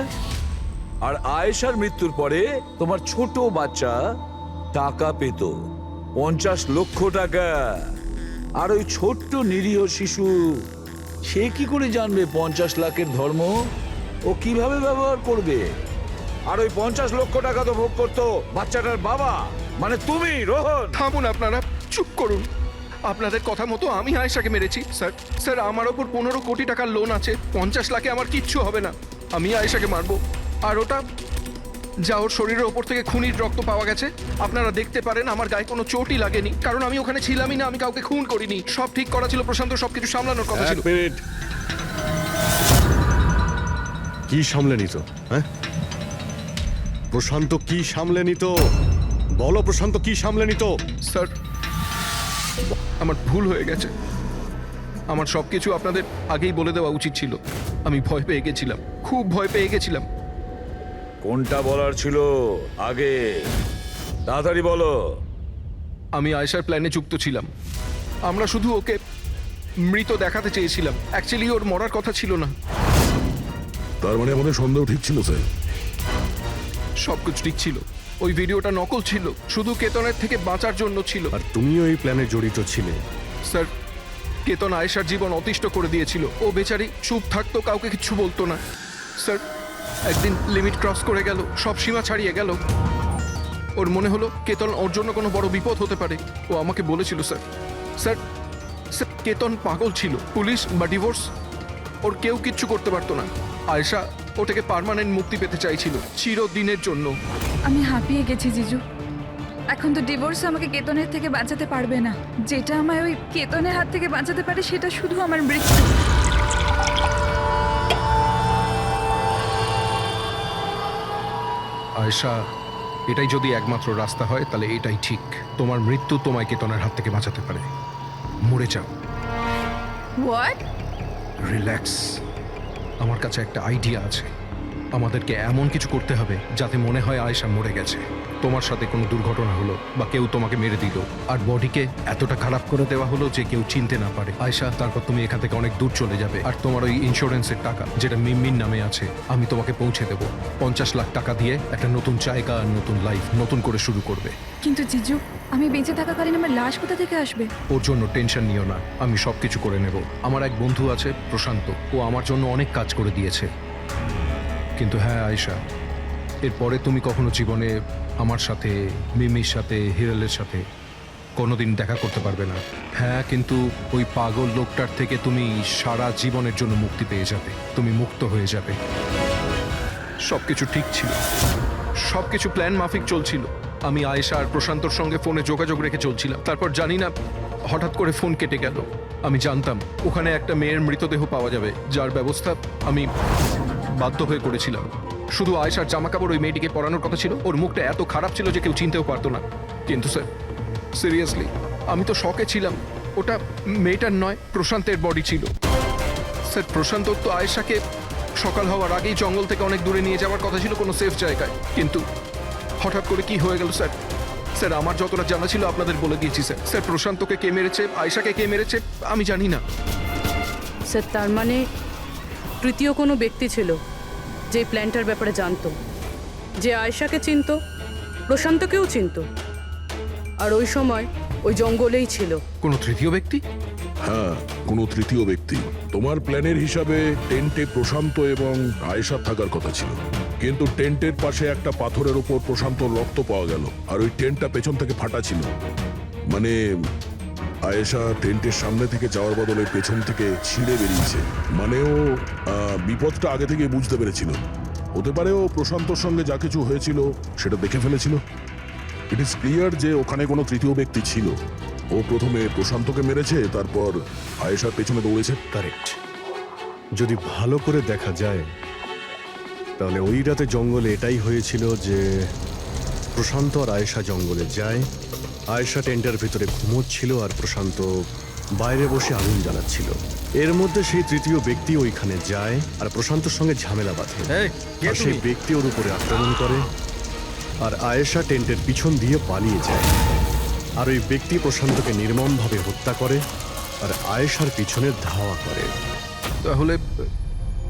আর আয়েশার মৃত্যুর পরে তোমার ছোট বাচ্চা টাকা পেত 50 লক্ষ টাকা। আর ওই ছোট্ট নিরীহ শিশু সে কি করে জানবে 50 লাখের ধর্ম? ও কিভাবে ব্যবহার করবে? আর ওই 50 লক্ষ টাকা তো ভোগ করতো বাচ্চাটার বাবা, মানে তুমি, রোহন। থামুন আপনারা, চুপ করুন। আপনাদের কথা মতো আমি আয়েশাকে মেরেছি স্যার। স্যার আমার ওপর 15 কোটি টাকার লোন আছে, 50 লাখে আমার কিচ্ছু হবে না। আমি আয়েশাকে মারবো। আর ওটা যা ওর শরীরের ওপর থেকে খুনির রক্ত পাওয়া গেছে, আপনারা দেখতে পারেন আমার গায়ে কোনো চোটই লাগেনি, কারণ আমি ওখানে ছিলামই না, আমি কাউকে খুন করিনি। সব ঠিক করা ছিল, প্রশান্ত সবকিছু সামলানোর কথা ছিল। এক মিনিট। কি সামলে নিত? হ্যাঁ, প্রশান্ত কি সামলে নিত? বলো, প্রশান্ত কি সামলে নিত? স্যার আমার ভুল হয়ে গেছে, আমার সবকিছু আপনাদের আগেই বলে দেওয়া উচিত ছিল। আমি ভয় পেয়ে গেছিলাম, খুব ভয় পেয়ে গেছিলাম। কোনটা বলার ছিল আগে? তাড়াতাড়ি বলো। আমি আয়েশার প্ল্যানে যুক্ত ছিলাম। আমরা শুধু ওকে মৃত দেখাতে চেয়েছিলাম, অ্যাকচুয়ালি ওর মরার কথা ছিল না। তার মানে আমাদের সন্দেহ ঠিক ছিল স্যার। সবকিছু ঠিক ছিল, ওই ভিডিওটা নকল ছিল, শুধু কেতনের থেকে বাঁচার জন্য ছিল। আর তুমিও এই প্ল্যানে জড়িত ছিলে। স্যার কেতন আয়েশার জীবন অতিষ্ঠ করে দিয়েছিল। ও বেচারি চুপ থাকতো, কাউকে কিছু বলতো না। স্যার একদিন লিমিট ক্রস করে গেল, সব সীমা ছাড়িয়ে গেল। ওর মনে হলো কেতন ওর জন্য কোনো বড় বিপদ হতে পারে। ও আমাকে বলেছিল স্যার। স্যার স্যার কেতন পাগল ছিল, পুলিশ বা ডিভোর্স ওর কেউ কিচ্ছু করতে পারতো না। আয়েশা ওটাকে পার্মানেন্ট মুক্তি পেতে চাইছিল, চিরদিনের জন্য। আমি হাঁপিয়ে গেছি জিজু। এখন তো ডিভোর্স আমাকে কেতনের থেকে বাঁচাতে পারবে না। যেটা আমায় ওই কেতনের হাত থেকে বাঁচাতে পারে সেটা শুধু আমার মৃত্যু। আয়েশা, এটাই যদি একমাত্র রাস্তা হয় তাহলে এটাই ঠিক। তোমার মৃত্যু তোমায় কেতনের হাত থেকে বাঁচাতে পারে। মরে যাও। হোয়াট? রিল্যাক্স, আমার কাছে একটা আইডিয়া আছে। আমাদেরকে এমন কিছু করতে হবে যাতে মনে হয় আয়েশা মরে গেছে। তোমার সাথে কোনো দুর্ঘটনা হলো বা কেউ তোমাকে মেরে দিল, আর বডিকে এতটা খারাপ করে দেওয়া হলো যে কেউ চিনতে না পারে আয়েশা। তারপর তুমি এখান থেকে অনেক দূর চলে যাবে, আর তোমার ওই ইন্স্যুরেন্সের টাকা যেটা মিমির নামে আছে আমি তোমাকে পৌঁছে দেবো। 50 লাখ টাকা দিয়ে একটা নতুন জায়গা, নতুন লাইফ, নতুন করে শুরু করবে। কিন্তু জিজু, আমি বেঁচে থাকাকালীন আমার লাশ কোথা থেকে আসবে? ওর জন্য টেনশন নিও না, আমি সব কিছু করে নেব। আমার এক বন্ধু আছে প্রশান্ত, ও আমার জন্য অনেক কাজ করে দিয়েছে। কিন্তু হ্যাঁ আয়েশা, এরপরে তুমি কখনো জীবনে আমার সাথে, মিমির সাথে, হিরালের সাথে কোনোদিন দেখা করতে পারবে না। হ্যাঁ, কিন্তু ওই পাগল লোকটার থেকে তুমি সারা জীবনের জন্য মুক্তি পেয়ে যাবে, তুমি মুক্ত হয়ে যাবে। সবকিছু ঠিক ছিল, সবকিছু প্ল্যান মাফিক চলছিল। আমি আয়েশা আর প্রশান্তর সঙ্গে ফোনে যোগাযোগ রেখে চলছিলাম। তারপর জানি না হঠাৎ করে ফোন কেটে গেল। আমি জানতাম ওখানে একটা মেয়ের মৃতদেহ পাওয়া যাবে, যার ব্যবস্থা আমি বাধ্য হয়ে করেছিলাম। শুধু আয়েশার জামা কাপড় ওই মেয়েটিকে পরানোর কথা ছিল। ওর মুখটা এত খারাপ ছিল যে কেউ চিনতেও পারতো না। কিন্তু স্যার সিরিয়াসলি আমি তো শকে ছিলাম। ওটা মেয়েটার নয়, প্রশান্তের বডি ছিল। স্যার প্রশান্ত তো আয়েশাকে সকাল হওয়ার আগেই জঙ্গল থেকে অনেক দূরে নিয়ে যাওয়ার কথা ছিল, কোনো সেফ জায়গায়। কিন্তু হঠাৎ করে কি হয়ে গেল স্যার? স্যার আমার যতটা জানা ছিল আপনাদের বলে দিয়েছি স্যার। স্যার প্রশান্তকে কে মেরেছে, আয়েশাকে কে মেরেছে আমি জানি না। স্যার তার মানে তৃতীয় কোনো ব্যক্তি ছিল যে প্ল্যানটার ব্যাপারে জানতো, যে আয়েশাকে চিনতো, প্রশান্তকেও চিনতো, আর ওই সময় ওই জঙ্গলেই ছিল। কোনো তৃতীয় ব্যক্তি? হ্যাঁ, কোনো তৃতীয় ব্যক্তি। তোমার প্ল্যানের হিসাবে টেন্টে প্রশান্ত এবং আয়েশা থাকার কথা ছিল, কিন্তু টেন্টের পাশে একটা পাথরের উপর প্রশান্তর রক্ত পাওয়া গেল, আর ওই টেন্টটা পেছন থেকে ফাটা ছিল। মানে আয়েশা টেন্টের সামনে থেকে যাওয়ার বদলে পেছন থেকে ছিঁড়ে বেরিয়েছে। মানে ও বিপদটা আগে থেকে বুঝতে পেরেছিল। হতে পারে ও প্রশান্তর সঙ্গে যা কিছু হয়েছিল সেটা দেখে ফেলেছিল। ইট ইজ ক্লিয়ার যে ওখানে কোনো তৃতীয় ব্যক্তি ছিল। ও প্রথমে প্রশান্তকে মেরেছে, তারপর আয়েশার পেছনে দৌড়েছে। কারেক্ট। যদি ভালো করে দেখা যায় তাহলে ওই রাতে জঙ্গলে এটাই হয়েছিল যে প্রশান্ত আর আয়েশা জঙ্গলে যায়, আয়েশা টেন্টের ভিতরে ঘুমোচ্ছিল আর প্রশান্ত বাইরে বসে আগুন জ্বালাচ্ছিল। এর মধ্যে সেই তৃতীয় ব্যক্তি ওইখানে যায় আর প্রশান্তর সঙ্গে ঝামেলা বাঁধে, আর সেই ব্যক্তি ওর উপরে আক্রমণ করে, আর আয়েশা টেন্টের পিছন দিয়ে পালিয়ে যায়। আর ওই ব্যক্তি প্রশান্তকে নির্মমভাবে হত্যা করে আর আয়েশার পিছনে ধাওয়া করে। তাহলে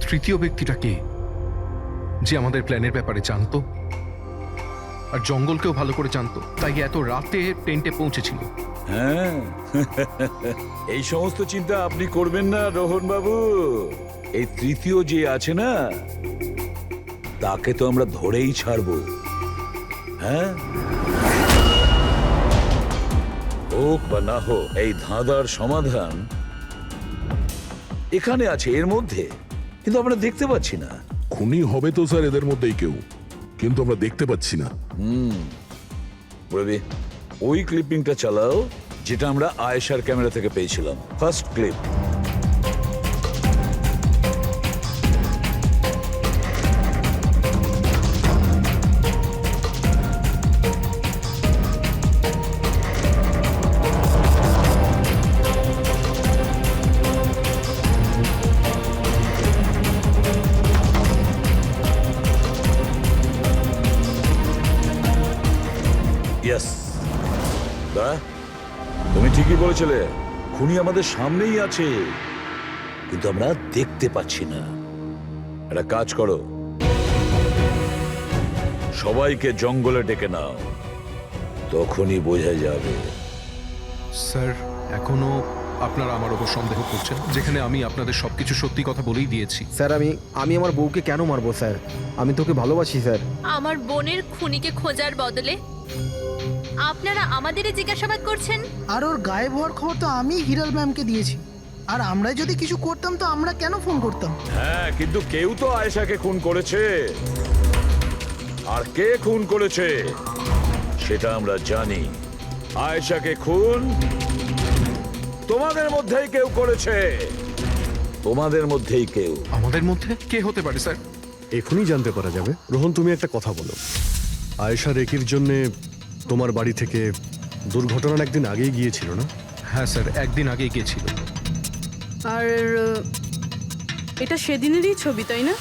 তৃতীয় ব্যক্তিটা কে, যে আমাদের প্ল্যানের ব্যাপারে জানতো আর জঙ্গলকেও ভালো করে জানতো, তাই এত রাতে টেন্টে পৌঁছেছিল? হ্যাঁ, এই সমস্ত চিন্তা আপনি করবেন না রোহন বাবু। এই তৃতীয় যে আছে না, তাকে তো আমরা ধরেই ছাড়বো। হ্যাঁ, ও হোক বা না হোক, এই ধাঁধার সমাধান এখানে আছে, এর মধ্যে, কিন্তু আমরা দেখতে পাচ্ছি না। খুনি হবে তো স্যার এদের মধ্যেই কেউ, কিন্তু আমরা দেখতে পাচ্ছি না। রবি, ওই ক্লিপিংটা চালাও যেটা আমরা আয়েশার ক্যামেরা থেকে পেয়েছিলাম, ফার্স্ট ক্লিপ। ইয়েস, তুমি ঠিকই বলেছিলে, খুনি আমাদের সামনেই আছে, কিন্তু আমরা দেখতে পাচ্ছি না। একটা কাজ করো, সবাইকে জঙ্গলে ডেকে নাও, তখনই বোঝা যাবে। স্যার এখনো আপনারা আমার ওপর সন্দেহ করছেন, যেখানে আমি আপনাদের সবকিছু সত্যি কথা বলেই দিয়েছি। স্যার আমি আমার বউকে কেন মারবো স্যার? আমি তোকে ভালোবাসি স্যার। আমার বোনের খুনিকে খোঁজার বদলে আপনারা আমাদেরই জিজ্ঞাসাবাদ করছেন। আর ওর গায়েব হওয়ার খবর তো আমি হিরাল ম্যামকে দিয়েছি, আর আমরা যদি কিছু করতাম তো আমরা কেন ফোন করতাম? হ্যাঁ, কিন্তু কেউ তো আয়েশাকে খুন করেছে, আর কে খুন করেছে সেটা আমরা জানি। আয়েশাকে খুন তোমাদের মধ্যেই কেউ করেছে, তোমাদের মধ্যেই কেউ। আমাদের মধ্যে কে হতে পারে স্যার? এখনই জানতে পারা যাবে। রোহন, তুমি একটা কথা বলো, আয়েশা রেকির জন্য তোমার বাড়ি থেকে দুর্ঘটনার একদিন আগেই গিয়েছিল না? হ্যাঁ স্যার, একদিন আগে গিয়েছিল। আর এটা সেদিনেরই ছবি, তাই না?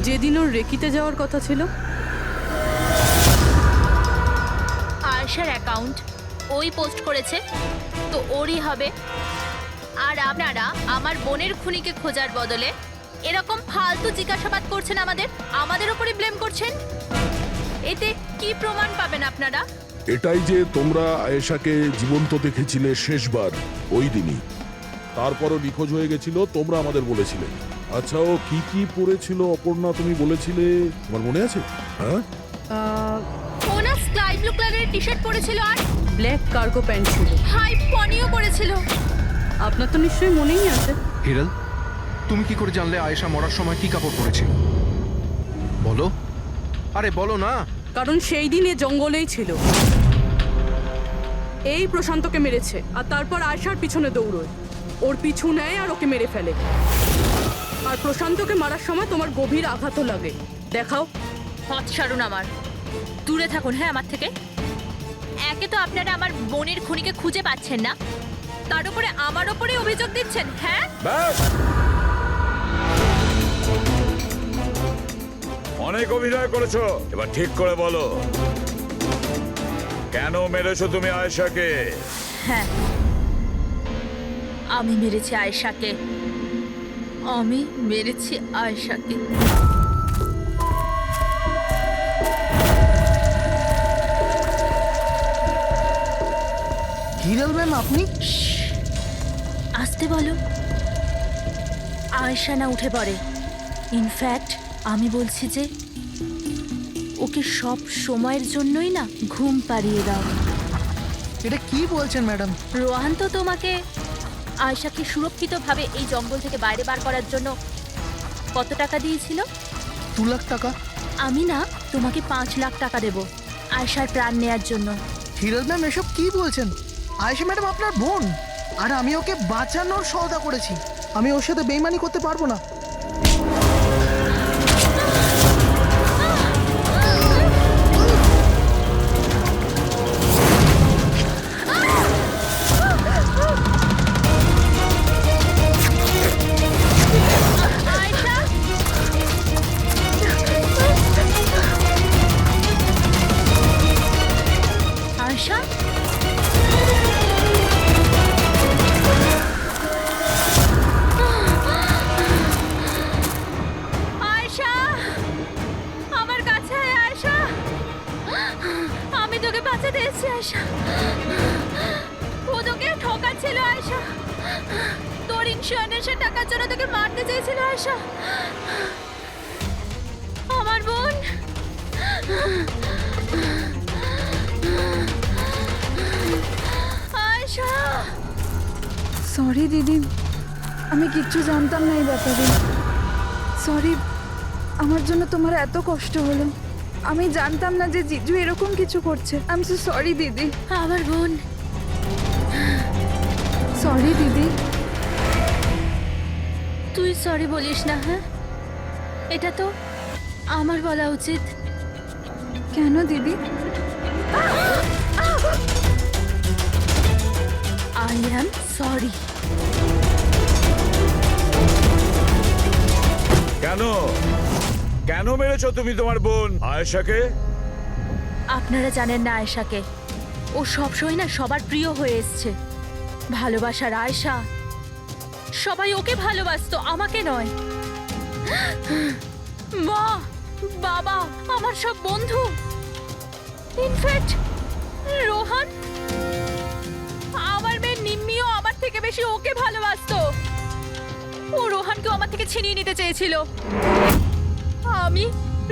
যেদিন ওর রেকিতে যাওয়ার কথা ছিল। আয়েশার অ্যাকাউন্ট ওই পোস্ট করেছে, তো ওরই হবে। আর আপনারা আমার বোনের খুনিকে খোঁজার বদলে এরকম ফালতু জিজ্ঞাসাবাদ করছেন, আমাদের উপরই ব্লেম করছেন। এতে কি প্রমাণ পাবেন আপনারা? এটাই যে তোমরা আয়েশাকে জীবন্ত দেখেছিলে শেষবার ওই দিনই, তারপরও নিখোঁজ হয়ে গেছিল, তোমরা আমাদের বলেছিলে। আচ্ছা, ও কি কি পরেছিল অপর্ণা, তুমি বলেছিলে, তোমার মনে আছে? হ্যাঁ, ও না স্কাই ব্লু কালারের টি শার্ট পরেছিল আর ব্ল্যাক কার্গো প্যান্ট ছিল। হাই পনিও পরেছিল। আপনার তো নিশ্চয়ই মনেই আছে। হিরাল, তুমি কি করে জানলে আয়েশা মরার সময় কি কাপড় পরেছিল? বলো, আরে বলো না। কারণ সেই দিন এ জঙ্গলেই ছিল। এই প্রশান্তকে মেরেছে, আর তারপর আয়েশার পিছনে দৌড়োয়, ওর পিছু নেয় আর ওকে মেরে ফেলে। আর প্রশান্তকে মারার সময় তোমার গভীর আঘাতও লাগে। দেখাও। পথ সারুন আমার, দূরে থাকুন। হ্যাঁ, আমার থেকে। একে তো আপনারা আমার বোনের খুনিকে খুঁজে পাচ্ছেন না, তার উপরে আমার ওপরে অভিযোগ দিচ্ছেন। হ্যাঁ, ব্যাস, অনেক অভিনয় করেছো, এবার ঠিক করে বলো, কেন মেরেছো তুমি আয়েশাকে? হ্যাঁ, আমি মেরেছি আয়েশাকে। আমি মেরেছি আয়েশাকে। হিরাল ম্যাম, আপনি? আসতে বলো। আয়েশা না উঠে পড়ে। ইনফ্যাক্ট আমি বলছি যে ওকে সব সময়ের জন্যই না ঘুম পাড়িয়ে দাও। এটা কি বলছেন ম্যাডাম? রোহান তো তোমাকে আয়েশাকে সুরক্ষিতভাবে এই জঙ্গল থেকে বাইরে বার করার জন্য কত টাকা দিয়েছিল? 2 লাখ টাকা। আমি না তোমাকে 5 লাখ টাকা দেব আয়েশার প্রাণ নেয়ার জন্য। হিরাল ম্যাম, এসব কি বলছেন? আয়েশা ম্যাডাম আপনার বোন, আর আমি ওকে বাঁচানোর সওদা করেছি। আমি ওর সাথে বেইমানি করতে পারবো না। আয়েশা, আয়েশা, আমার কাছে আয় আয়েশা। আমি তোকে বাঁচাতে এসেছি আয়েশা। ও তোকে ঠকাচ্ছিল আয়েশা। তোর ইন্স্যুরেন্সের টাকার জন্য তোকে মারতে চেয়েছিল আয়েশা। আমার বোন। সরি দিদি, আমি কিচ্ছু জানতাম না এই ব্যাপারে। সরি, আমার জন্য তোমার এত কষ্ট হলো। আমি জানতাম না যে জিজু এরকম কিছু করছে। আই এম সো সরি দিদি। আমার বোন। সরি দিদি। তুই সরি বলিস না, হ্যাঁ? এটা তো আমার বলা উচিত। কেন দিদি? I am sorry. কেন কেন মেরেছো তুমি তোমার বোন আয়েশাকে? আপনারা জানেন না আয়েশাকে, ও সবসময় না সবার প্রিয় হয়ে এসছে। ভালোবাসার আয়েশা, সবাই ওকে ভালোবাসতো, আমাকে নয়। মা, বাবা, আমার সব বন্ধু, ইনফ্যাক্ট রোহান, আমার মেয়ে নিম্মিও আমার থেকে বেশি ওকে ভালোবাসতো। ও রোহানকেও আমার থেকে ছিনিয়ে নিতে চেয়েছিল। আমি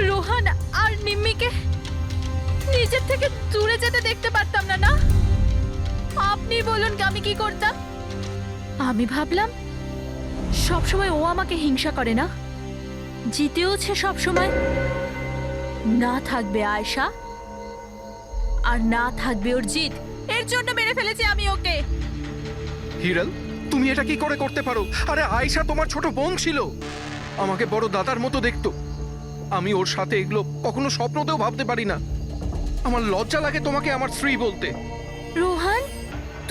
রোহান আর নিম্মিকে নিজের থেকে দূরে যেতে দেখতে পারতাম না। না, আপনি বলুন আমি কি করতাম? আমি ভাবলাম সবসময় ও আমাকে হিংসা করে না, জিতেওছে সবসময়। না থাকবে আয়েশা আর না থাকবে ওর জিত, এর জন্য মেরে ফেলেছি আমি ওকে। হিরাল, তুমি এটা কি করে করতে পারো? আরে আয়েশা তোমার ছোট বোন ছিল, আমাকে বড় দাদার মতো দেখতো। আমি ওর সাথে এগুলো কখনো স্বপ্নতেও ভাবতে পারি না। আমার লজ্জা লাগে তোমাকে আমার স্ত্রী বলতে। রোহান,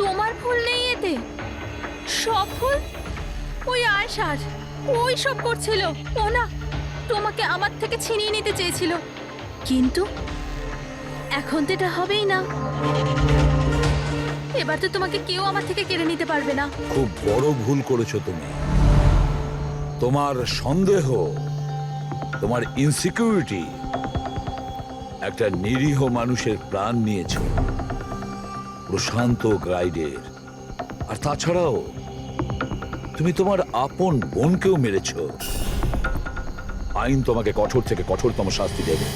তোমার ভুল নেই এতে, সব ভুল ওই আয়েশার। ওই সব করছিল। ও না তোমাকে আমার থেকে ছিনিয়ে নিতে চেয়েছিল, কিন্তু এখন তো এটা হবেই না। এবার তো তোমাকে কেউ আমার থেকে কেড়ে নিতে পারবে না। খুব বড় ভুল করেছো তুমি। তোমার সন্দেহ, তোমার ইনসিকিউরিটি একটা নিরীহ মানুষের প্রাণ নিয়েছো, প্রশান্ত গাইডের। আর তাছাড়াও তুমি তোমার আপন বোনকেও মেরেছো। আইন তোমাকে কঠোর থেকে কঠোরতম শাস্তি দেবে।